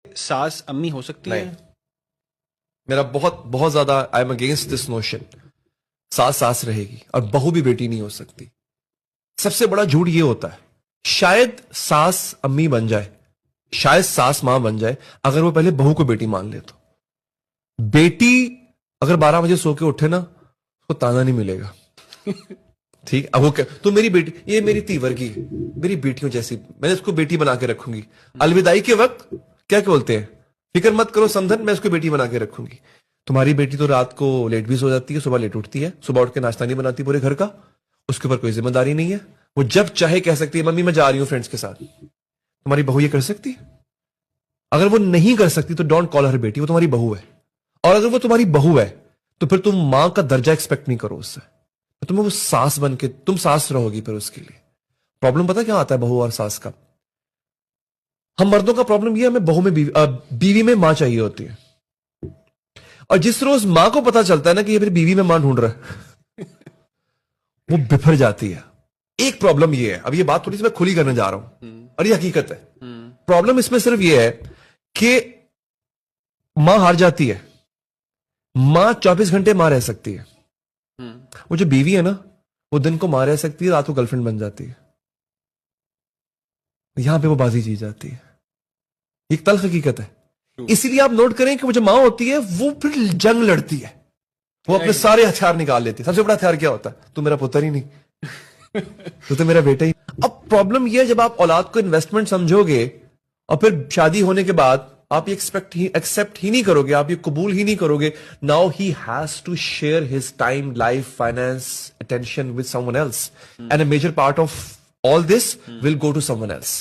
सास अम्मी हो सकती नहीं। है? मेरा बहुत बहुत ज्यादा I am against this notion. सास सास रहेगी और बहू भी बेटी नहीं हो सकती। सबसे बड़ा झूठ ये होता है, शायद सास अम्मी बन जाए, शायद सास मां बन जाए, अगर वो पहले बहू को बेटी मान ले तो। बेटी अगर 12 बजे सो के उठे ना, उसको ताना नहीं मिलेगा। ठीक, अब वो तो मेरी बेटी, ये मेरी तीवर की है, मेरी बेटियों जैसी, मैंने इसको बेटी बना के रखूंगी। अलविदाई के वक्त क्या बोलते हैं, फिक्र मत करो समधन, मैं इसको बेटी बना के रखूंगी। तुम्हारी बेटी तो रात को लेट भी सो जाती है, सुबह लेट उठती है, सुबह उठ के नाश्ता नहीं बनाती पूरे घर का, उसके ऊपर कोई जिम्मेदारी नहीं है। वो जब चाहे कह सकती है मम्मी मैं जा रही हूं फ्रेंड्स के साथ। तुम्हारी बहू ये कर सकती है? अगर वो नहीं कर सकती तो डोंट कॉल हर बेटी, वो तुम्हारी बहू है। और अगर वो तुम्हारी बहू है तो फिर तुम मां का दर्जा एक्सपेक्ट नहीं करो उससे, तो तुम्हें वो सास बन के तुम सास रहोगी फिर उसके लिए। प्रॉब्लम पता क्या आता है बहू और सास का? हम मर्दों का प्रॉब्लम ये है, हमें बहू में बीवी में मां चाहिए होती है। और जिस रोज मां को पता चलता है ना कि ये मेरी बीवी में मां ढूंढ रहा है वो बिफर जाती है। एक प्रॉब्लम ये है, अब ये बात थोड़ी सी मैं खुली करने जा रहा हूं और ये हकीकत है। प्रॉब्लम इसमें सिर्फ ये है कि मां हार जाती है। मां 24 घंटे मां रह सकती है। वो जो बीवी है ना, वो दिन को मां रह सकती है, रात को गर्लफ्रेंड बन जाती है। यहां पे वो बाजी जीत जाती है। एक तल्ख हकीकत है। इसीलिए आप नोट करें कि वो जो मां होती है वो फिर जंग लड़ती है, वो अपने सारे हथियार निकाल लेती है। सबसे बड़ा हथियार क्या होता है? तू मेरा पुत्र ही नहीं तो मेरा बेटा ही। अब प्रॉब्लम यह है, जब आप औलाद को इन्वेस्टमेंट समझोगे और फिर शादी होने के बाद आप ये एक्सेप्ट ही नहीं करोगे, आप ये कबूल ही नहीं करोगे, now he has to share his time, life, finance, attention with someone else, and a major part of all this will go to someone else.